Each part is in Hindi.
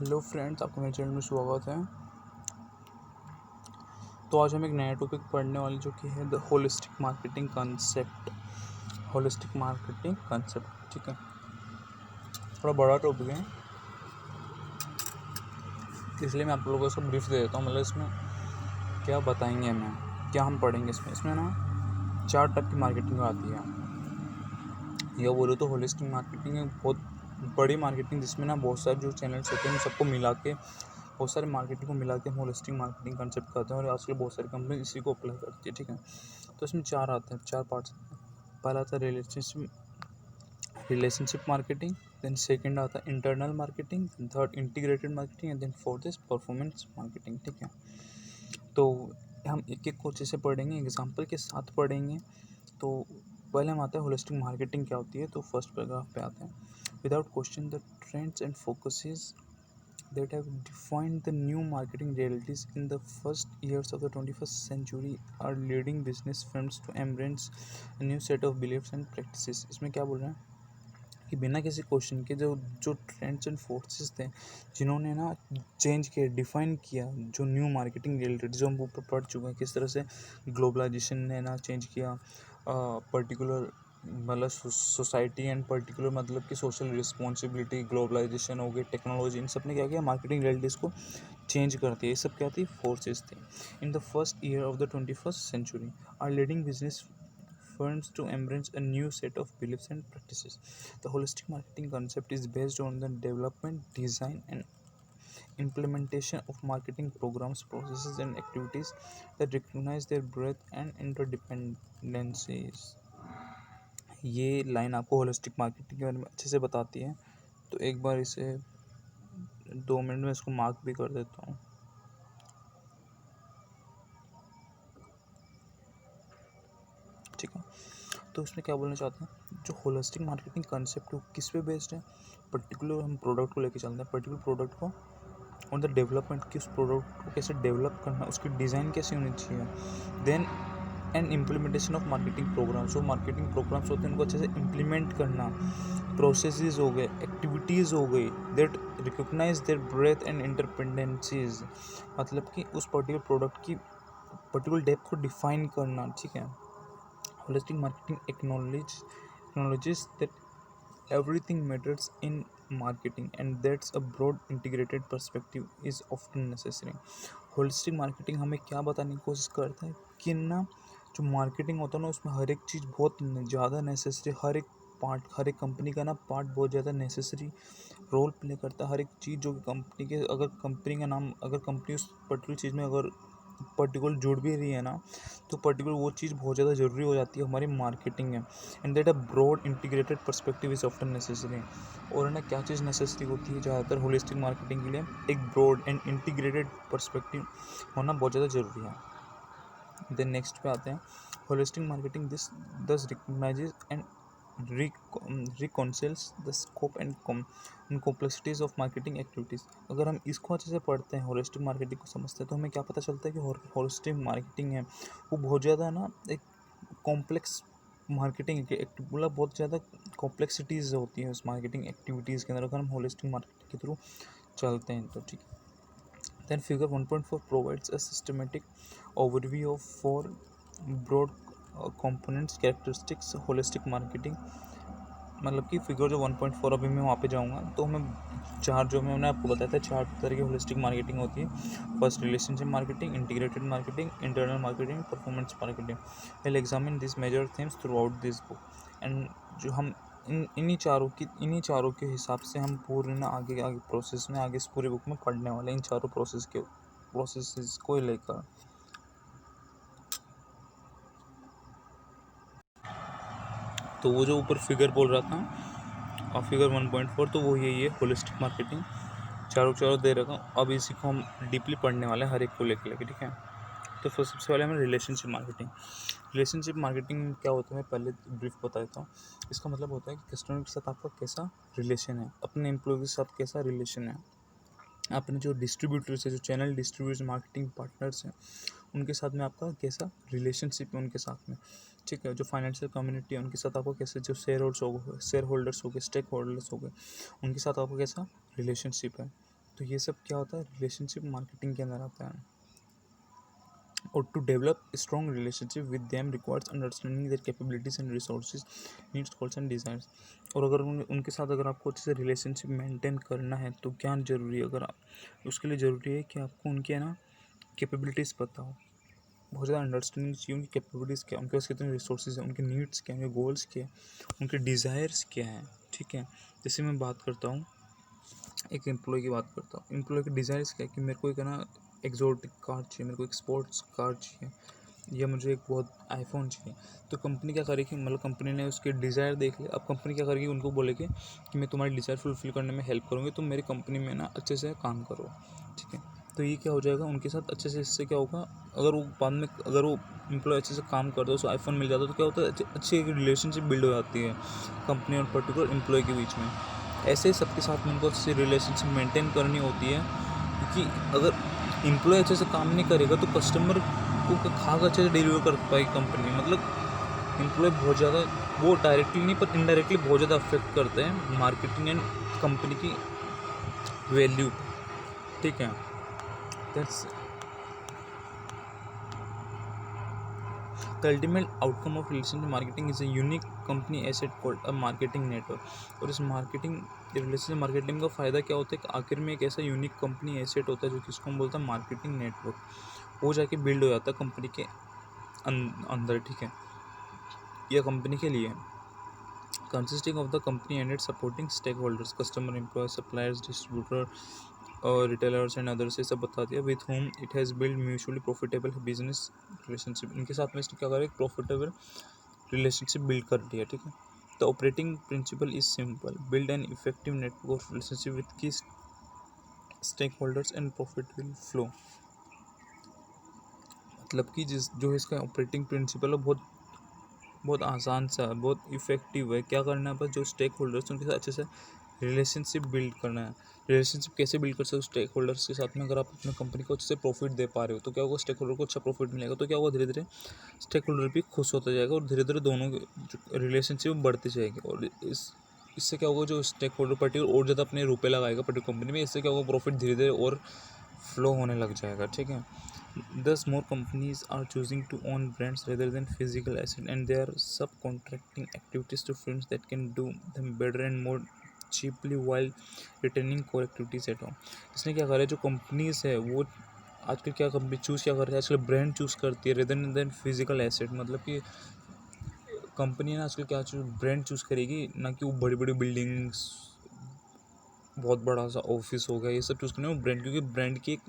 हेलो फ्रेंड्स, आपका मेरे चैनल में स्वागत है। तो आज हम एक नया टॉपिक पढ़ने वाले जो कि है the holistic marketing concept. Holistic marketing concept, ठीक है, थोड़ा बड़ा टॉपिक है, इसलिए मैं आप लोगों को ब्रीफ दे देता हूँ। मतलब इसमें क्या बताएंगे हमें, क्या हम पढ़ेंगे इसमें ना 4 टाइप की मार्केटिंग आती है। यह बोलो तो होलिस्टिक मार्केटिंग है बहुत बड़ी मार्केटिंग, जिसमें ना बहुत सारे जो चैनल्स होते हैं उन सबको मिला के, बहुत सारे मार्केटिंग को मिला के हम होलिस्टिक मार्केटिंग कंसेप्ट करते हैं, और आजकल बहुत सारी कंपनी इसी को अप्लाई करती है, ठीक है। तो इसमें 4 आते हैं, 4 पार्ट्स आते हैं। पहला आता है रिलेशनशिप मार्केटिंग, देन सेकंड आता है internal marketing, third integrated marketing, and then fourth is performance marketing, ठीक है। तो हम एक एक को अच्छे से पढ़ेंगे, एग्जाम्पल के साथ पढ़ेंगे। तो पहले हम आते हैं होलिस्टिक मार्केटिंग क्या होती है। तो फर्स्ट पैराग्राफ पे आते हैं। Without question the trends and focuses that have defined the new marketing realities in the first years of the 21st century are leading business firms to embrace a new set of beliefs and practices। इसमें क्या बोल रहे हैं कि बिना किसी क्वेश्चन के जो जो ट्रेंड्स एंड फोर्सेस थे, जिन्होंने ना चेंज किया, डिफाइन किया जो न्यू मार्केटिंग रिलेटेड, जो हम ऊपर पढ़ चुके हैं किस तरह से ग्लोबलाइजेशन ने ना चेंज किया पर्टिकुलर, मतलब सोसाइटी एंड पर्टिकुलर, मतलब कि सोशल रिस्पॉन्सिबिलिटी, ग्लोबलाइजेशन हो गई, टेक्नोलॉजी, इन सब ने क्या किया, मार्केटिंग रियलिटीज़ को चेंज कर दिया। ये सब क्या थी, फोर्सेस थे। In the first year of the 21st century are leading business firms to embrace a new set of beliefs and practices. The holistic marketing concept is based on the development, design, and implementation of marketing programs, processes, and activities that recognize their breadth and interdependencies। ये लाइन आपको होलिस्टिक मार्केटिंग के बारे में अच्छे से बताती है। तो एक बार इसे 2 मिनट में इसको मार्क भी कर देता हूँ, ठीक है। तो इसमें क्या बोलना चाहते हैं, जो होलिस्टिक मार्केटिंग कंसेप्ट है वो किस पे बेस्ड है, पर्टिकुलर हम प्रोडक्ट को लेके चलते हैं, पर्टिकुलर प्रोडक्ट को ऑन द डेवलपमेंट की, उस प्रोडक्ट को कैसे डेवलप करना, उसकी डिज़ाइन कैसे होनी चाहिए, then and implementation of marketing programs. जो मार्केटिंग प्रोग्राम्स होते हैं उनको अच्छे से इम्प्लीमेंट करना, प्रोसेसेस हो गए, एक्टिविटीज़ हो गई, that recognize their breath and independencies, मतलब कि उस पर्टिकुलर प्रोडक्ट की पर्टिकुलर डेप्थ को डिफाइन करना, ठीक है। Holistic marketing acknowledges that everything matters in marketing and that's a broad integrated perspective is often necessary। Holistic marketing हमें क्या बताने की कोशिश करता है कि ना, जो मार्केटिंग होता है ना उसमें हर एक चीज़ बहुत ज़्यादा नेसेसरी, हर एक पार्ट, हर एक कंपनी का ना पार्ट बहुत ज़्यादा नेसेसरी रोल प्ले करता है। हर एक चीज़ जो कंपनी के, अगर कंपनी का नाम, अगर कंपनी उस पर्टिकुलर चीज़ में अगर पर्टिकुलर जुड़ भी रही है ना, तो पर्टिकुलर वो चीज़ बहुत ज़्यादा ज़रूरी हो जाती है हमारी मार्केटिंग में। And that a broad integrated perspective is often necessary. और है ना, क्या चीज़ नेसेसरी होती है ज़्यादातर होलिस्टिक मार्केटिंग के लिए, एक ब्रॉड एंड इंटीग्रेटेड पर्सपेक्टिव होना बहुत ज़्यादा ज़रूरी है। देन नेक्स्ट पे आते हैं, होलिस्टिक मार्केटिंग दिस दस recognises and reconciles the scope and complexities of marketing activities। अगर हम इसको अच्छे से पढ़ते हैं, होलिस्टिक मार्केटिंग को समझते हैं, तो हमें क्या पता चलता है कि होलिस्टिक मार्केटिंग है वो बहुत ज़्यादा ना एक कॉम्प्लेक्स मार्केटिंग के, मतलब बहुत ज़्यादा कॉम्प्लेक्सिटीज़ होती हैं उस मार्केटिंग एक्टिविटीज़ के अंदर, अगर हम होलिस्टिक मार्केटिंग के थ्रू चलते हैं तो, ठीक है। Then figure 1.4 provides a systematic overview of 4 broad components characteristics holistic marketing। मतलब कि फिगर जो 1.4, अभी मैं वहाँ पे जाऊँगा तो हमें 4, जो मैंने आपको बताया था 4 तरह की होलिस्टिक मार्केटिंग होती है। First relationship marketing, integrated marketing, internal marketing, performance marketing. Will examine this major themes throughout this book. And जो हम इन्हीं चारों के हिसाब से हम पूरे ना आगे आगे प्रोसेस में, आगे इस पूरे बुक में पढ़ने वाले इन चारों प्रोसेस को लेकर। तो वो जो ऊपर फिगर बोल रहा था और फिगर 1.4, तो वो यही है होलिस्टिक मार्केटिंग, चारों दे रखा हूँ। अब इसी को हम डीपली पढ़ने वाले हैं हर एक को लेके, ठीक है। तो सबसे पहले हमें रिलेशनशिप मार्केटिंग क्या होता है, मैं पहले ब्रीफ बता देता हूँ। इसका मतलब होता है कि कस्टमर के साथ आपका कैसा रिलेशन है, अपने एम्प्लॉय के साथ कैसा रिलेशन है, अपने जो डिस्ट्रीब्यूटर्स है, जो चैनल डिस्ट्रीब्यूटर्स, मार्केटिंग पार्टनर्स हैं, उनके साथ में आपका कैसा रिलेशनशिप है उनके साथ में, ठीक है। जो फाइनेंशियल कम्युनिटी है उनके साथ आपको कैसे, जो शेयर होल्डर्स हो गए, स्टेक होल्डर्स हो गए, उनके साथ आपको कैसा रिलेशनशिप है। तो ये सब क्या होता है, रिलेशनशिप मार्केटिंग के अंदर आता है। और to develop strong relationship with them requires understanding their capabilities and resources, needs, goals and desires. और अगर उनके साथ अगर आपको अच्छे से रिलेशनशिप मेंटेन करना है तो क्या ज़रूरी है, अगर आप उसके लिए ज़रूरी है कि आपको उनके ना कैपेबिलिटीज़ पता हो, बहुत ज़्यादा अंडरस्टैंडिंग चाहिए उनकी कैपेबिलिटीज़ क्या, उनके पास कितने रिसोर्सेज हैं, उनके नीड्स क्या हैं, उनके गोल्स क्या हैं, उनके डिज़ायर्स क्या हैं। ठीक है, जैसे मैं बात करता हूँ, एक एम्प्लॉय की बात करता हूँ, एम्प्लॉय के डिज़ायर्स क्या है कि मेरे को एक ना एक्जोटिक कार चाहिए, मेरे को एक स्पोर्ट्स कार चाहिए, या मुझे एक बहुत आईफोन चाहिए। तो कंपनी क्या करेगी, मतलब कंपनी ने उसके डिज़ायर देख लिया, अब कंपनी क्या करेगी, उनको बोलेगी कि मैं तुम्हारी डिज़ायर फुलफिल करने में हेल्प करूँगी, तुम मेरी कंपनी में ना अच्छे से काम करो। ठीक है, तो ये क्या हो जाएगा उनके साथ अच्छे से, इससे क्या होगा, अगर वो बाद में अगर वो एम्प्लॉय अच्छे से काम करता है, उसको आईफोन मिल जाता है, तो क्या होता है, अच्छी एक रिलेशनशिप बिल्ड हो जाती है कंपनी और पर्टिकुलर एम्प्लॉय के बीच में। ऐसे ही सबके साथ में उनको अच्छी रिलेशनशिप मेंटेन करनी होती है, क्योंकि अगर एम्प्लॉय अच्छे से काम नहीं करेगा तो कस्टमर को खाक अच्छे से डिलीवर कर पाएगी कंपनी। मतलब एम्प्लॉय बहुत ज़्यादा, वो डायरेक्टली नहीं पर इनडायरेक्टली बहुत ज़्यादा अफेक्ट करते हैं मार्केटिंग एंड कंपनी की वैल्यू। ठीक है, that's the ultimate outcome of relationship marketing is a unique company asset called a marketing network. और इस मार्केटिंग रिलेशनशिप मार्केटिंग का फ़ायदा क्या होता है कि आखिर में एक ऐसा यूनिक कंपनी एसेट होता है जो कि इसको हम बोलते हैं मार्केटिंग नेटवर्क, वो जाके बिल्ड हो जाता है कंपनी के अंदर। ठीक है, यह कंपनी के लिए consisting of the company and its supporting stakeholders, customer, employees, suppliers, distributor और retailers and others, से सब बता दिया, with whom it has built mutually profitable business relationship। इनके साथ में इसने क्या करा, एक profitable relationship build कर लिया। ठीक है, the operating principle is simple: build an effective network of relationship with key stakeholders and profitable flow। मतलब कि जो इसका ऑपरेटिंग प्रिंसिपल है, बहुत बहुत आसान सा है, बहुत इफेक्टिव है। क्या करना है, बस जो स्टेक होल्डर्स उनके साथ अच्छे से रिलेशनशिप बिल्ड करना है। रिलेशनशिप कैसे बिल्ड कर सकते हो स्टेक होल्डर्स के साथ में, अगर आप अपनी कंपनी को अच्छे से प्रॉफिट दे पा रहे हो तो क्या होगा, स्टेक होल्डर को अच्छा प्रॉफिट मिलेगा, तो क्या होगा, धीरे धीरे स्टेक होल्डर भी खुश होता जाएगा और धीरे धीरे दोनों की रिलेशनशिप बढ़ती जाएगी। और इससे क्या होगा, जो स्टेक होल्डर पर्टिकुलर और ज़्यादा अपने रुपये लगाएगा पर्टिकुलर कंपनी में, इससे क्या होगा, प्रॉफिट धीरे धीरे और फ्लो होने लग जाएगा। ठीक है, thus more companies are choosing to own brands rather than physical asset, and they are subcontracting activities to firms that can do them better and more cheaply while retaining core activities at home। इसने क्या करा है, जो कंपनीज है वो आजकल क्या कंपनी चूज़ क्या कर रही है, आजकल ब्रांड चूज़ करती है रेदर देन फिजिकल एसेट। मतलब कि कंपनी ना आजकल क्या ब्रांड चूज़ करेगी, ना कि वो बड़ी बड़ी बिल्डिंग्स, बहुत बड़ा सा ऑफिस हो गया, ये सब चूज़ करने में ब्रांड, क्योंकि ब्रांड की एक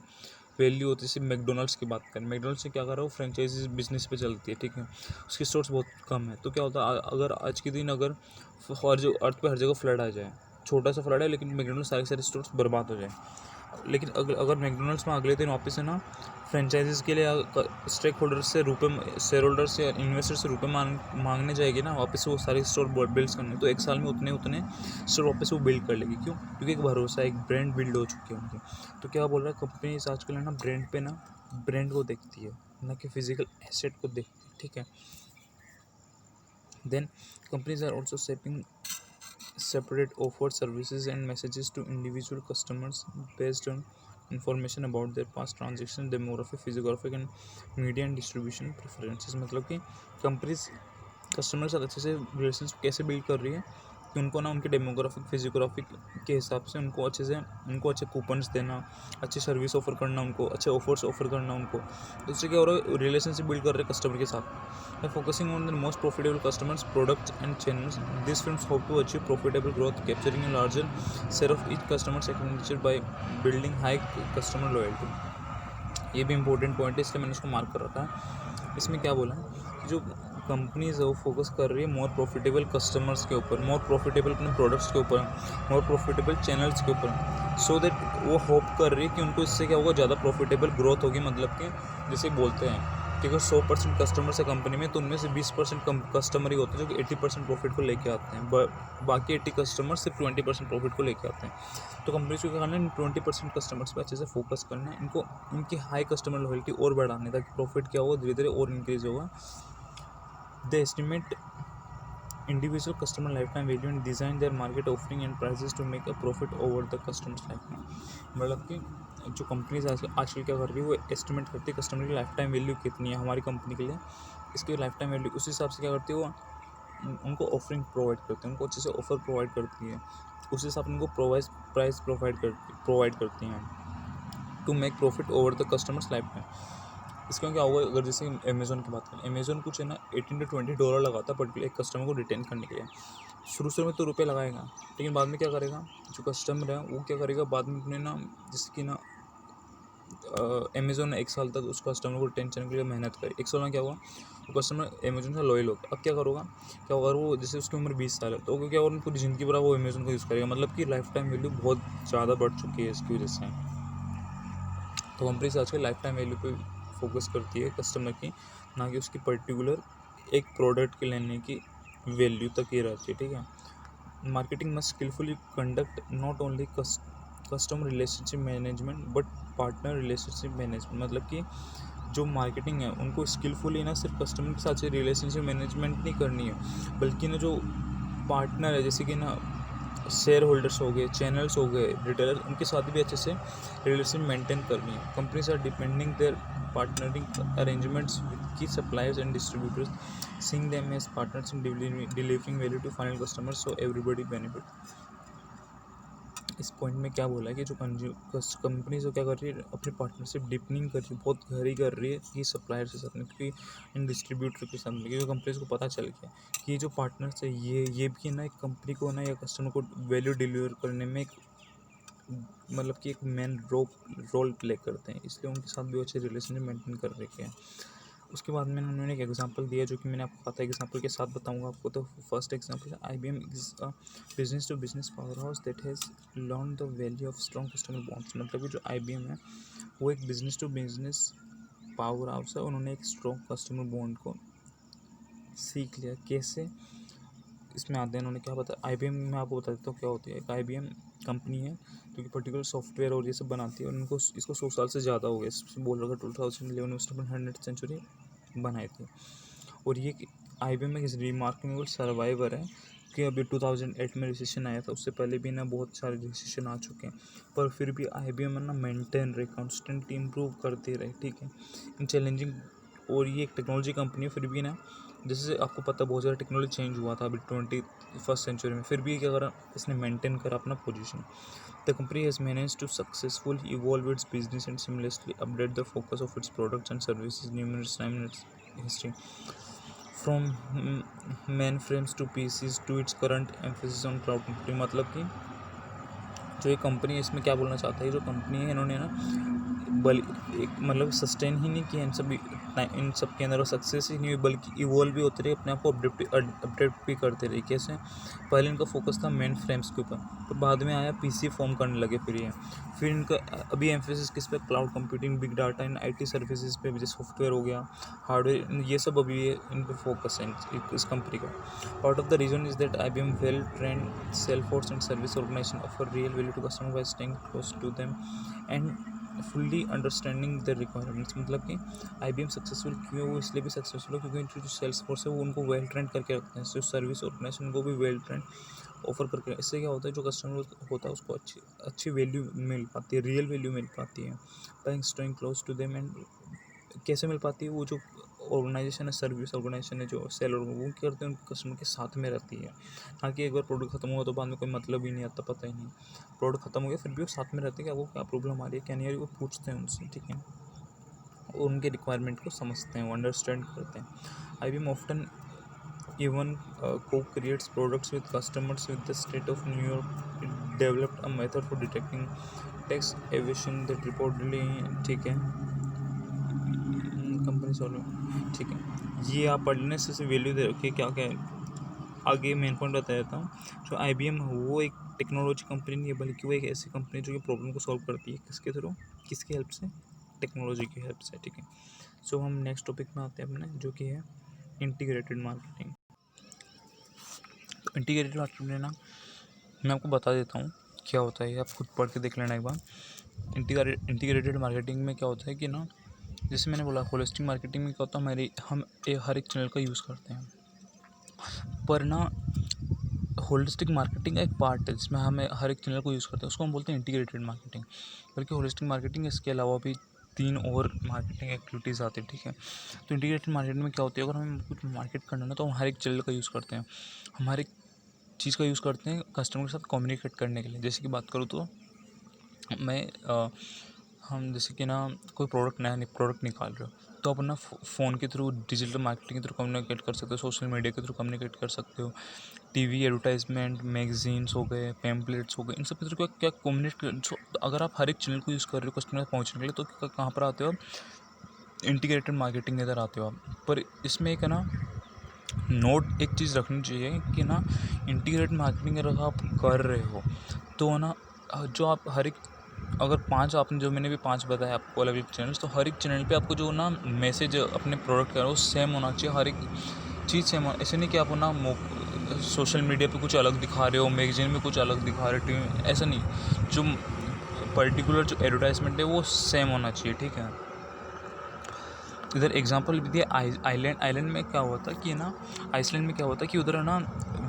वैल्यू होती है। जैसे मैकडोनल्ड्स की बात करें, मैकडोनल्ड्स से क्या कर रहा है, वो फ्रेंचाइजी बिजनेस पे चलती है। ठीक है, उसकी स्टोर्स बहुत कम है, तो क्या होता है, अगर आज के दिन अगर हर जो अर्थ पे हर जगह फ्लड आ जाए, छोटा सा फ्लड है लेकिन मैकडोनल्ड्स सारे सारे स्टोर्स बर्बाद हो जाए, लेकिन अगर मैकडोनल्ड्स में अगले दिन वापस है ना फ्रेंचाइजीज के लिए स्टेक होल्डर से रुपये, शेयर होल्डर से, इन्वेस्टर से रुपये मांगने जाएगी ना वापस वो सारे स्टोर बिल्ड करने, तो एक साल में उतने स्टोर वापस वो बिल्ड कर लेगी। क्यों? क्योंकि एक भरोसा, एक ब्रांड बिल्ड हो चुकी है उनकी। तो क्या बोल रहा है, कंपनी आजकल है ना ब्रांड पे ना, ब्रांड को देखती है, ना कि फिजिकल एसेट को देखती है। ठीक है, then companies are also shaping separate offer services and messages to individual customers based on information about their past transaction, demographic, physiographic and media and distribution preferences। मतलब कि कंपनीज कस्टमर के साथ अच्छे से रिलेशनशिप कैसे बिल्ड कर रही है कि उनको ना उनके डेमोग्राफिक, फिजियोग्राफिक के हिसाब से उनको अच्छे कूपन्स देना, अच्छी सर्विस ऑफर करना, उनको अच्छे ऑफर्स ऑफर करना उनको। तो उससे क्या हो रहा है, रिलेशनशिप बिल्ड कर रहे हैं कस्टमर के साथ। by focusing on the most profitable customers, products and channels, these firms hope to achieve profitable growth, capturing a larger share of each customer's expenditure by building high customer loyalty। ये भी इंपॉर्टेंट पॉइंट है, इसलिए मैंने उसको मार्क कर रखा है। इसमें क्या बोला है, जो कंपनीज है वो फोकस कर रही है मोर प्रॉफिटेबल कस्टमर्स के ऊपर, मोर प्रॉफिटेबल अपने प्रोडक्ट्स के ऊपर, मोर प्रॉफिटेबल चैनल्स के ऊपर, सो दैट वो होप कर रही है कि उनको इससे क्या होगा, ज़्यादा प्रॉफिटेबल ग्रोथ होगी। मतलब कि जैसे बोलते हैं कि अगर 100% कस्टमर्स है कंपनी में, तो उनमें से 20% कम कस्टमर ही होते हैं जो कि 80% प्रॉफिट को लेके आते हैं, बाकी 80 कस्टमर सिर्फ 20% प्रॉफिट को लेके आते हैं। तो कंपनीज को क्या करना है, 20% कस्टमर्स पे अच्छे से फोकस करना है, इनको इनकी हाई कस्टमर लॉयल्टी और बढ़ाने, ताकि प्रॉफिट क्या होगा, धीरे धीरे और इंक्रीज होगा। दे estimate individual customer lifetime value and design their market offering and prices to make a profit over the customer's lifetime। मतलब कि जो कंपनीज आजकल क्या कर रही है, वो एस्टिमेट करती है कस्टमर की लाइफ टाइम वैल्यू कितनी है हमारी कंपनी के लिए, इसकी लाइफ टाइम वैल्यू उस हिसाब से क्या करती है वो उनको ऑफरिंग प्रोवाइड करते हैं, उनको अच्छे से ऑफर प्रोवाइड करती है, उस हिसाब से उनको प्राइस प्रोवाइड करती हैं to make profit over the customers lifetime. इसका क्या होगा, अगर जैसे अमेज़ोन की बात करें, अमेज़ोन कुछ है ना $18 to $20 लगाता है पर्टिकुलर एक कस्टमर को रिटेन करने के लिए। शुरू में तो रुपये लगाएगा, लेकिन बाद में क्या करेगा, जो कस्टमर है वो क्या करेगा बाद में अपने ना, जैसे कि ना अमेज़ोन ने 1 साल तक उस कस्टमर को रिटेन करने के लिए मेहनत करी, 1 साल में क्या हुआ, वो कस्टमर अमेज़ोन से लॉयल हो गया। अब क्या होगा वो, जैसे उसकी उम्र 20 साल है तो क्या होगा, पूरी ज़िंदगी भर वो अमेज़ोन का यूज़ करेगा, मतलब कि लाइफ टाइम वैल्यू बहुत ज़्यादा बढ़ चुकी है इसकी वजह से। तो कंपनीज आजकल लाइफ टाइम वैल्यू पे फोकस करती है कस्टमर की, ना कि उसकी पर्टिकुलर एक प्रोडक्ट के लेने की वैल्यू तक ही रहती है, ठीक है। Marketing must skilfully conduct not only customer relationship management but partner relationship management. मतलब कि जो मार्केटिंग है उनको स्किलफुली ना सिर्फ कस्टमर के साथ रिलेशनशिप मैनेजमेंट नहीं करनी है, बल्कि ना जो पार्टनर है, जैसे कि ना शेयर होल्डर्स हो गए, चैनल्स हो गए, रिटेलर, उनके साथ भी अच्छे से रिलेशन मेंटेन करनी है। Companies are depending their partnering arrangements with key suppliers and distributors, seeing them as partners in delivering value to final customers so everybody benefit. इस पॉइंट में क्या बोला है कि जो कंपनीज क्या कर रही है, अपनी पार्टनरशिप डीपनिंग कर रही है, बहुत गहरी कर रही है कि सप्लायर के साथ में, क्योंकि इन डिस्ट्रीब्यूटर के साथ में, क्योंकि कंपनीज को पता चल गया कि जो पार्टनर्स है ये भी ना एक कंपनी को ना या कस्टमर को वैल्यू डिलीवर करने में एक मतलब कि एक मेन रोल प्ले करते हैं, इसलिए उनके साथ भी अच्छे रिलेशनशिप मेंटेन कर रखे हैं। उसके बाद में उन्होंने एक एग्जांपल दिया जो कि मैंने आपको पता है, एग्जांपल के साथ बताऊंगा आपको। तो first example, IBM is a business to business powerhouse that has learn the value of strong customer bonds. मतलब कि जो IBM है वो एक business to business powerhouse है, उन्होंने एक स्ट्रॉन्ग कस्टमर बॉन्ड को सीख लिया। कैसे, इसमें आते हैं उन्होंने क्या बताया। IBM में आपको बता देता हूँ क्या होती है। एक IBM कंपनी है जो कि पर्टिकुलर सॉफ्टवेयर और ये सब बनाती है, और उनको इसको 100 साल से ज़्यादा हो गया। बोल रहा था 2011 में उसने 100th सेंचुरी बनाई थी। और ये IBM में रिमार्केबल सर्वाइवर है कि अभी 2008 में रिसेशन आया था, उससे पहले भी ना बहुत सारे रिसेशन आ चुके हैं, पर फिर भी IBM ना मेंटेन रहे, कॉन्स्टेंट इम्प्रूव करते रहे, ठीक है, इन चैलेंजिंग। और ये एक टेक्नोलॉजी कंपनी है, फिर भी ना जैसे आपको पता बहुत ज़्यादा टेक्नोलॉजी चेंज हुआ था अभी 21st सेंचुरी में, फिर भी क्या करा इसने मेंटेन करा अपना position. The company has managed to successfully evolve its business and seamlessly update the focus of its products and services numerous time in its history, from mainframes to PCs to its current emphasis on cloud computing. मतलब कि जो ये कंपनी है इसमें क्या बोलना चाहता है, जो कंपनी है इन्होंने ना एक मतलब सस्टेन ही नहीं किया इन सब के अंदर, और सक्सेस ही नहीं हुई, बल्कि इवॉल्व भी होते रहे, अपने आप को अपडेट भी करते रहे। कैसे, पहले इनका फोकस था मेन फ्रेम्स के ऊपर, पर बाद में आया PC फॉर्म करने लगे, फिर इनका अभी एम्फेसिस किस पे, cloud computing, big data and IT services पे, जैसे सॉफ्टवेयर हो गया, हार्डवेयर, ये सब अभी इन पर फोकस है इस कंपनी का। Part of the reason is that IBM well trained sales force and service organisation offer real value to customer by staying close to them and fully understanding the requirements. मतलब कि IBM सक्सेसफुल क्यों, वो इसलिए भी सक्सेसफुल है क्योंकि जो सेल्स फोर्स है वो उनको वेल ट्रेंड करके रखते हैं, जो सर्विस ऑर्गेनाइजेशन उनको भी वेल ट्रेंड ऑफर करके। इससे क्या होता है, जो कस्टमर होता है उसको अच्छी वैल्यू मिल पाती है, रियल वैल्यू मिल पाती है by staying close to them. And कैसे मिल पाती है, वो जो ऑर्गेनाइजेशन है, सर्विस ऑर्गेनाइजेशन है, जो सेल वो क्या करते हैं, उनके कस्टमर के साथ में रहती है। हाँ कि एक बार प्रोडक्ट खत्म हुआ तो बाद में कोई मतलब ही नहीं आता, पता ही नहीं प्रोडक्ट खत्म हो गया, फिर भी वो साथ में रहते हैं कि आपको क्या प्रॉब्लम आ रही है क्या नहीं आ रही, वो पूछते हैं उनसे, ठीक है, और उनके रिक्वायरमेंट को समझते हैं, वो अंडरस्टैंड करते हैं। IBM often even co-creates products with customers. With the state of New York, it developed a method for detecting tax evasion that reportedly, ठीक है, कंपनी सॉल्व, ठीक है, ये आप पढ़ने से वैल्यू दे रखिए क्या क्या है। आगे मेन पॉइंट बता देता हूँ। जो IBM है वो एक टेक्नोलॉजी कंपनी नहीं है, बल्कि वो एक ऐसी कंपनी जो कि प्रॉब्लम को सॉल्व करती है, किसके थ्रू, किसकी हेल्प से, टेक्नोलॉजी की हेल्प से, ठीक है। सो हम नेक्स्ट टॉपिक में आते हैं अपने, जो कि है इंटीग्रेटेड मार्केटिंग। इंटीग्रेटेड मार्केटिंग में ना मैं आपको बता देता हूँ क्या होता है, आप खुद पढ़ के देख लेना एक बार। इंटीग्रेटेड मार्केटिंग में क्या होता है कि ना, जैसे मैंने बोला होलिस्टिक मार्केटिंग में क्या होता है, हम हर एक चैनल का यूज़ करते हैं, पर ना होलिस्टिक मार्केटिंग एक पार्ट है जिसमें हमें हर एक चैनल को यूज़ करते हैं, उसको हम बोलते हैं इंटीग्रेटेड मार्केटिंग। बल्कि होलिस्टिक मार्केटिंग इसके अलावा भी 3 और मार्केटिंग एक्टिविटीज़ आती है, ठीक है। तो इंटीग्रेटेड मार्केटिंग में क्या होती है, अगर हमें कुछ मार्केट करना है ना तो हम हर एक चैनल का यूज़ करते हैं, हम हर एक चीज़ का यूज़ करते हैं कस्टमर के साथ कम्युनिकेट करने के लिए। जैसे कि बात करूँ तो मैं हम जैसे कि ना कोई नया प्रोडक्ट निकाल रहे हो तो आप अपना फ़ोन के थ्रू, डिजिटल मार्केटिंग के थ्रू कम्युनिकेट कर सकते हो, सोशल मीडिया के थ्रू कम्युनिकेट कर सकते हो, टीवी एडवर्टाइजमेंट, मैगजीन्स हो गए, पैम्पलेट्स हो गए, इन सब के थ्रू क्या क्या कम्युनिकेट। अगर आप हर एक चैनल को यूज़ कर रहे हो कस्टमर तक पहुँचने के लिए तो कहाँ पर आते हो आप, इंटीग्रेटेड मार्केटिंग के अंदर आते हो आप। पर इसमें एक है ना नोट एक चीज़ रखनी चाहिए कि ना इंटीग्रेटेड मार्केटिंग अगर आप कर रहे हो तो ना जो आप हर एक, अगर 5 आपने जो मैंने भी 5 बताया आपको अलग अलग चैनल्स, तो हर एक चैनल पे आपको जो ना मैसेज अपने प्रोडक्ट का वो सेम होना चाहिए, हर एक चीज़ सेम हो। ऐसे नहीं कि आप ना सोशल मीडिया पे कुछ अलग दिखा रहे हो, मैगजीन में कुछ अलग दिखा रहे हो, टीवी में ऐसा नहीं। जो पर्टिकुलर जो एडवर्टाइजमेंट है वो सेम होना चाहिए, ठीक है। इधर एग्जांपल भी दिया आइलैंड में क्या हुआ था कि ना, आइसलैंड में क्या हुआ था कि उधर है ना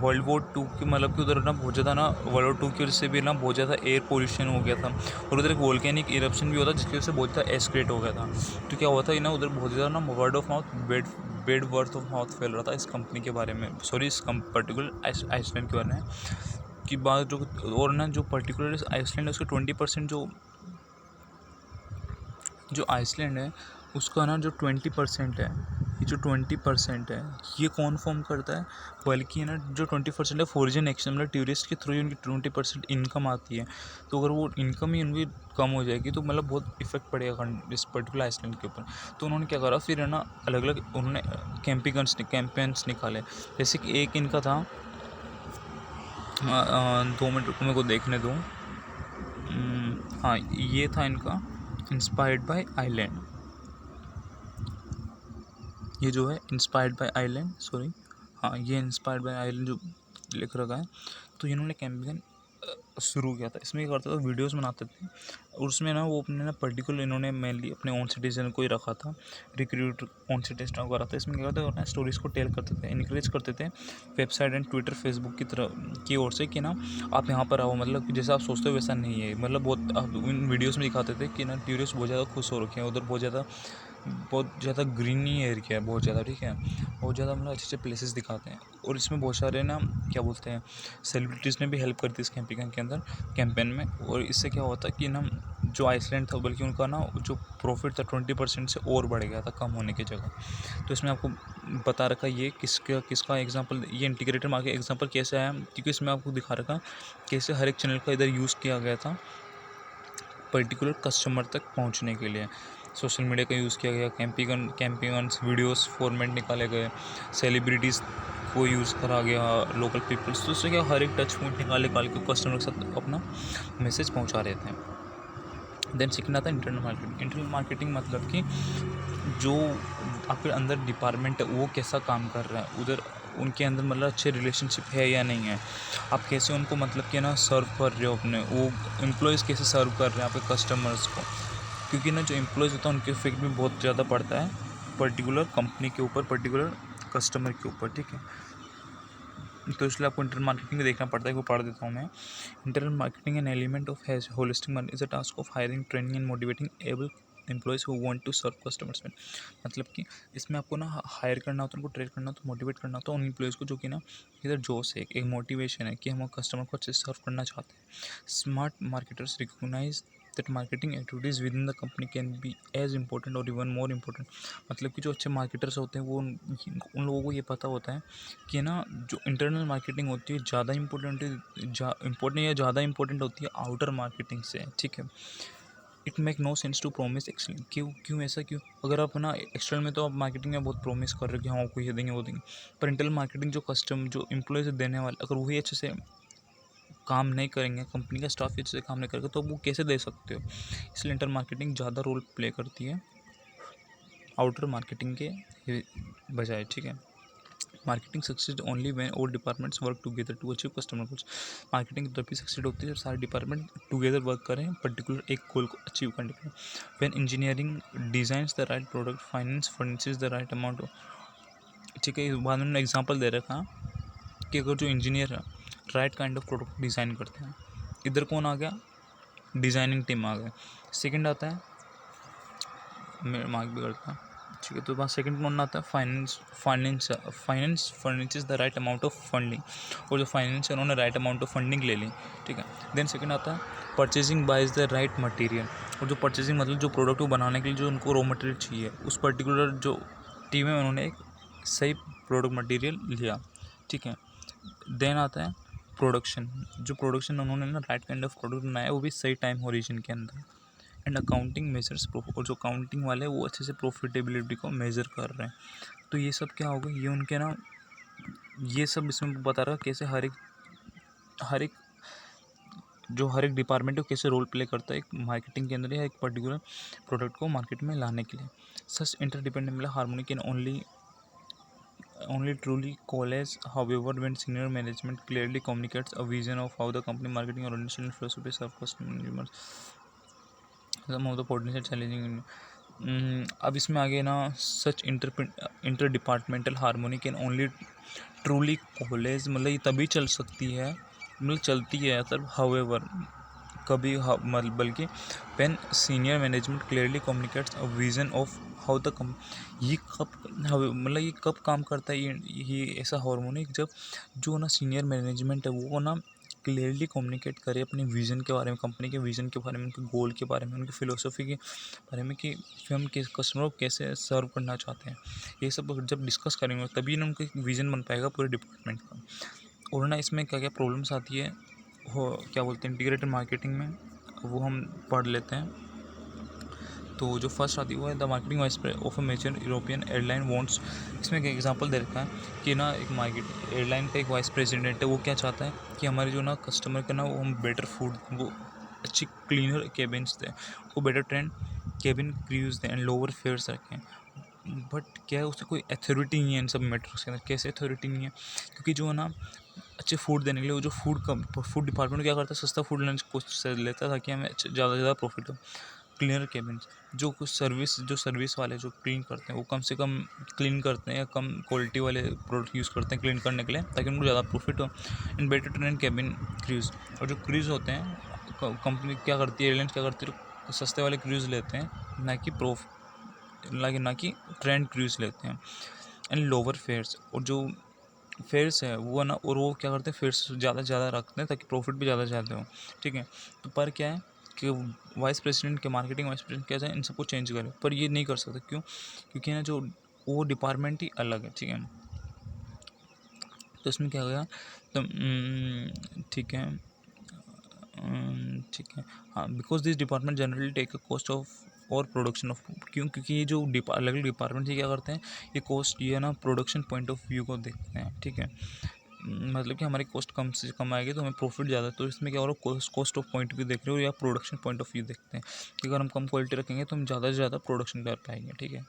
वर्ल्ड वॉर 2 की, मतलब कि उधर ना बहुत ज़्यादा ना वर्ल्ड वॉर 2 की वजह से भी ना बहुत ज़्यादा एयर पोल्यूशन हो गया था, और उधर एक वोल्केनिक इरप्शन भी हुआ था जिसकी वजह से बहुत ज़्यादा एस्केलेट हो गया था। तो क्या हुआ था ना, उधर बहुत ज़्यादा ना word of mouth bed worth of mouth फैल रहा था इस कंपनी के बारे में, सॉरी इस पर्टिकुलर आइसलैंड के बारे में की बात जो। और ना जो पर्टिकुलर आइसलैंड है उसके 20% जो आइसलैंड है उसका ना जो 20% है, ये जो 20% है ये कौन फॉर्म करता है, बल्कि ना जो 20% है फॉरेन एक्सचेंज, मतलब टूरिस्ट के थ्रू उनकी 20% इनकम आती है। तो अगर वो इनकम ही उनकी कम हो जाएगी तो मतलब बहुत इफेक्ट पड़ेगा इस पर्टिकुलर आइसलैंड के ऊपर। तो उन्होंने क्या करा फिर है ना, अलग अलग उन्होंने कैंपेन्स निकाले। जैसे कि एक इनका था 2 मिनट रुको मेरे को देखने दो। हाँ, ये था इनका इंस्पायर्ड बाय आइलैंड, ये जो है इंस्पायर्ड बाय आइलैंड, सॉरी हाँ ये इंस्पायर्ड बाय आइलैंड जो लिख रखा है। तो इन्होंने कैंपेन शुरू किया था, इसमें क्या करता था वीडियोस बनाते थे, और उसमें ना वो अपने ना पर्टिकुलर इन्होंने मेनली अपने ओन सिटीजन को ही रखा था, रिक्रूट ओन सिटीजन को रखा था। इसमें क्या करते थे, स्टोरीज़ को टेल करते थे, इनक्रेज करते थे वेबसाइट एंड ट्विटर फेसबुक की तरफ की ओर से कि ना आप यहाँ पर आओ, मतलब कि जैसा आप सोचते हो वैसा नहीं है। मतलब बहुत आप इन वीडियोज़ में दिखाते थे कि ना टूरिस्ट बहुत ज़्यादा खुश हो रखे हैं, उधर बहुत ज़्यादा ग्रीनी एरिया है, बहुत ज़्यादा, ठीक है, बहुत ज़्यादा मतलब अच्छे अच्छे प्लेसेस दिखाते हैं। और इसमें बहुत सारे ना क्या बोलते हैं सेलिब्रिटीज़ ने भी हेल्प कर दी इस कैंपेन में। और इससे क्या होता है कि ना जो आइसलैंड था बल्कि उनका ना जो प्रॉफिट था 20% से और बढ़ गया था कम होने की जगह। तो इसमें आपको बता रखा ये किसका एग्जांपल, ये इंटीग्रेटेड मार्केट एग्जांपल कैसे आया, क्योंकि इसमें आपको दिखा रखा कैसे हर एक चैनल का इधर यूज़ किया गया था पर्टिकुलर कस्टमर तक पहुंचने के लिए। सोशल मीडिया का यूज़ किया गया, कैंपिंग्स वीडियोस फॉर्मेट निकाले गए, सेलिब्रिटीज़ को यूज़ करा गया, लोकल पीपल्स, तो उससे क्या हर एक टच पॉइंट निकाल के कस्टमर के साथ अपना मैसेज पहुंचा रहे थे। देन सीखना था इंटरनल मार्केटिंग मतलब कि जो आपके अंदर डिपार्टमेंट है वो कैसा काम कर रहा है उधर, उनके अंदर मतलब अच्छे रिलेशनशिप है या नहीं है, आप कैसे उनको मतलब कि ना सर्व कर रहे हो, अपने वो एम्प्लॉयज़ कैसे सर्व कर रहे हैं आपके कस्टमर्स को। क्योंकि ना जो एम्प्लॉयज़ होता है उनके इफेक्ट भी बहुत ज़्यादा पड़ता है पर्टिकुलर कंपनी के ऊपर, पर्टिकुलर कस्टमर के ऊपर, ठीक है। तो इसलिए आपको इंटरनल मार्केटिंग में देखना पड़ता है, वो पढ़ देता हूँ मैं। Internal marketing an element of has holistic marketing is a task of hiring, training and motivating able employees who want to serve customers में। मतलब कि इसमें आपको ना हायर करना होता है, उनको ट्रेन करना होता है, मोटिवेट करना होता है उन एम्प्लॉयज़ को जो कि ना इधर जोश है, एक मोटिवेशन है कि हम कस्टमर को अच्छे से सर्व करना चाहते हैं। Smart marketers recognise that marketing activities within the company can be as important or even more important. मतलब कि जो अच्छे मार्केटर्स होते हैं वो उन लोगों को ये पता होता है कि ना जो इंटरनल मार्केटिंग होती है ज़्यादा इंपॉर्टेंट होती है आउटर मार्केटिंग से, ठीक है। It make no sense to promise external, क्यों ऐसा क्यों, अगर आप ना एक्सटर्नल में तो आप मार्केटिंग में बहुत प्रोमिस कर रहे हो कि हाँ आपको ये देंगे वो देंगे, पर इंटरनल मार्केटिंग जो एम्प्लॉयज़ देने वाले अगर वही अच्छे से काम नहीं करेंगे, कंपनी का स्टाफ अच्छे से काम नहीं करेगा तो वो कैसे दे सकते हो। इसलिए इंटरनल मार्केटिंग ज़्यादा रोल प्ले करती है आउटर मार्केटिंग के बजाय, ठीक है। Marketing success only when all departments work together to achieve customer goals. Marketing तभी सक्सेड होती है जब सारे डिपार्टमेंट टुगेदर वर्क करें पर्टिकुलर एक गोल को अचीव करने के लिए। When engineering designs the right product, finance furnishes the right amount, ठीक है। बाद में एग्जांपल दे रखा कि अगर जो इंजीनियर है right kind of product design करते हैं, इधर कौन आ गया, डिज़ाइनिंग टीम आ गया। सेकंड आता है, मेरा मार्क भी करता है, ठीक है। तो बात सेकंड कौन आता है, finance furnishes the right amount of funding, और जो फाइनेंस है उन्होंने राइट अमाउंट ऑफ फंडिंग ले ली, ठीक है। देन सेकंड आता है purchasing buys the right material, और जो परचेजिंग मतलब जो प्रोडक्ट को बनाने के लिए जो उनको रॉ मटेरियल चाहिए, उस पर्टिकुलर जो टीम है उन्होंने एक सही प्रोडक्ट मटेरियल लिया, ठीक है। देन आता है प्रोडक्शन, जो प्रोडक्शन उन्होंने ना राइट काइंड ऑफ प्रोडक्ट बनाया वो भी सही टाइम ओरिजिन के अंदर। एंड अकाउंटिंग मेजर्स, और जो अकाउंटिंग वाले हैं वो अच्छे से प्रॉफिटेबिलिटी को मेज़र कर रहे हैं। तो ये सब क्या होगा, ये उनके ना, ये सब इसमें बता रहा है कैसे हर एक हर एक डिपार्टमेंट को कैसे रोल प्ले करता है एक मार्केटिंग के अंदर या एक पर्टिकुलर प्रोडक्ट को मार्केट में लाने के लिए। Such interdependent harmony can only truly coalesce, however, when senior management clearly communicates a vision of how the company marketing organization philosophy serve customers, some of the potential challenging। अब इसमें आगे ना, such interdepartmental harmony can only truly coalesce, मतलब ये तभी चल सकती है, मतलब चलती है मतलब हाउएवर कभी बल्कि when senior management clearly communicates a vision of how the कम, ये कब मतलब ये कब काम करता है, ये ऐसा हार्मोनी है जब जो ना सीनियर मैनेजमेंट है वो ना क्लियरली कम्युनिकेट करे अपने विज़न के बारे में, कंपनी के विज़न के बारे में, उनके गोल के बारे में, उनकी फ़िलोसफी के बारे में, कि फिर हम कस्टमर को कैसे सर्व करना चाहते हैं, ये सब जब डिस्कस करेंगे तभी ना उनका एक विज़न बन पाएगा पूरे डिपार्टमेंट का। और ना इसमें क्या क्या प्रॉब्लम्स आती है, हो क्या बोलते हैं इंटीग्रेटेड मार्केटिंग में, वो हम पढ़ लेते हैं। तो जो फर्स्ट आती है वो है the marketing vice of a major European airline wants. इसमें एक एग्जांपल दे रखा है कि ना एक मार्केट एयरलाइन का एक वाइस प्रेसिडेंट है, वो क्या चाहता है कि हमारे जो ना कस्टमर का ना वो हम बेटर फूड, उनको अच्छी क्लीनर केबिन्स दें, उनको बेटर ट्रेन केबिन क्रूज दें एंड लोअर फेयर्स रखें। बट क्या है, उससे कोई अथॉरिटी नहीं है इन सब मैटर्स के अंदर। कैसे अथॉरिटी नहीं है, क्योंकि जो है ना अच्छे फूड देने के लिए वो जो फूड डिपार्टमेंट क्या करता है, सस्ता फूड लंच कुछ लेता है ताकि हमें ज़्यादा से ज़्यादा प्रॉफिट हो। क्लीनर केबिन्स, जो कुछ सर्विस वाले जो क्लीन करते हैं वो कम से कम क्लीन करते हैं या कम क्वालिटी वाले प्रोडक्ट यूज़ करते हैं क्लीन करने के लिए ताकि उनको ज़्यादा प्रॉफिट हो। In better train cabin cruise, और जो क्रूज होते हैं कंपनी क्या करती है, एयरलाइंस क्या करती है, सस्ते वाले क्रूज लेते हैं ना कि ट्रेंड क्रूज लेते हैं। एंड लोअर फेयर्स, और जो फेयर्स है वो ना, और वो क्या करते हैं फेयर्स ज़्यादा से ज़्यादा रखते हैं ताकि प्रॉफिट भी ज़्यादा से ज़्यादा हो, ठीक है। तो पर क्या है कि वाइस प्रेसिडेंट के मार्केटिंग वाइस प्रेसिडेंट क्या है इन सबको चेंज करे, पर ये नहीं कर सकते, क्यों, क्योंकि ना जो वो डिपार्टमेंट ही अलग है, ठीक है। तो इसमें क्या हो गया, तो ठीक है, ठीक है, हाँ, because this department generally take a cost of और प्रोडक्शन ऑफ, क्यों, क्योंकि ये जो अलग अलग डिपार्टमेंट ये क्या करते हैं, ये कॉस्ट ये ना प्रोडक्शन पॉइंट ऑफ व्यू को देखते हैं, ठीक है। मतलब कि हमारी कॉस्ट कम से कम आएगी तो हमें प्रॉफिट ज़्यादा, तो इसमें क्या हो रहा है, कॉस्ट ऑफ पॉइंट व्यू देख रहे हो या प्रोडक्शन पॉइंट ऑफ व्यू देखते हैं कि अगर हम कम क्वालिटी रखेंगे तो हम ज़्यादा से ज़्यादा प्रोडक्शन कर पाएंगे, ठीक है।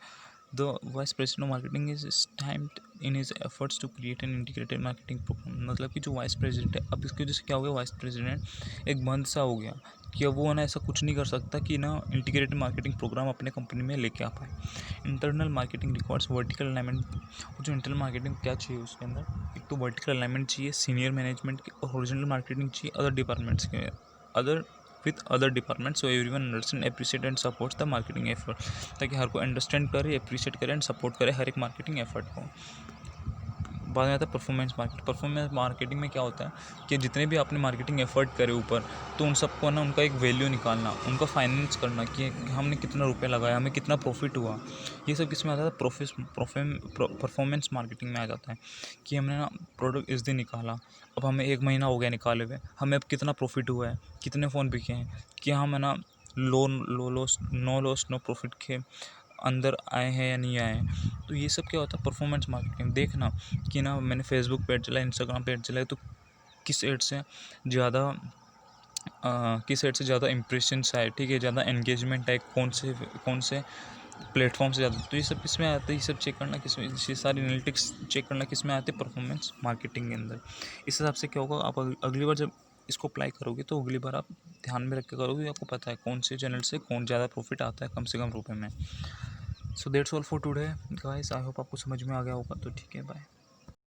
The vice president of marketing is stamped in his efforts to create an integrated marketing program। मतलब कि जो वाइस प्रेसिडेंट है, अब इसकी वजह से क्या हो गया, वाइस प्रेसिडेंट एक बंद सा हो गया कि अब वो ना ऐसा कुछ नहीं कर सकता कि ना इंटीग्रेटेड मार्केटिंग प्रोग्राम अपने कंपनी में लेके आ पाए। Internal marketing requires vertical alignment, और जो इंटरनल मार्केटिंग क्या चाहिए उसके अंदर, एक तो वर्टिकल अलाइनमेंट चाहिए सीनियर मैनेजमेंट की, और हॉरिजॉन्टल मार्केटिंग चाहिए अदर डिपार्टमेंट्स के with other departments, so everyone understand, appreciate and supports the marketing effort, ताकि हर कोई अंडरस्टैंड करे, अप्रिशिएट करे एंड सपोर्ट करे हर एक मार्केटिंग एफर्ट को। बाद में आता है परफॉर्मेंस मार्केटिंग में क्या होता है कि जितने भी आपने मार्केटिंग एफर्ट करे ऊपर, तो उन सबको ना उनका एक वैल्यू निकालना, उनका फाइनेंस करना कि हमने कितना रुपया लगाया, हमें कितना प्रॉफिट हुआ, ये सब किस में आता है, परफॉर्मेंस मार्केटिंग में आ जाता है कि हमने ना प्रोडक्ट इस दिन निकाला, अब हमें 1 महीना हो गया निकाले हुए, हमें अब कितना प्रॉफिट हुआ है, कितने फ़ोन बिके हैं, कि हम है ना नो लॉस नो प्रॉफिट के अंदर आए हैं या नहीं आए हैं। तो ये सब क्या होता है परफॉर्मेंस मार्केटिंग। देखना कि ना मैंने फेसबुक पेज चलाया, इंस्टाग्राम पेज चलाया, तो किस एड से ज़्यादा इंप्रेशंस आए, ठीक है, ज़्यादा एंगेजमेंट आए, कौन से प्लेटफॉर्म से ज़्यादा, तो ये सब किस में आता है, ये सब चेक करना किस में, ये सारी एनालिटिक्स चेक करना किस में आते हैं, परफॉर्मेंस मार्केटिंग के अंदर। इस हिसाब से क्या होगा, आप अगली बार जब इसको अप्लाई करोगे तो अगली बार आप ध्यान में रख के करोगे, आपको पता है कौन से चैनल से कौन ज़्यादा प्रॉफिट आता है कम से कम रुपए में। So that's all for today guys, I hope आपको समझ में आ गया होगा, तो ठीक है, बाय।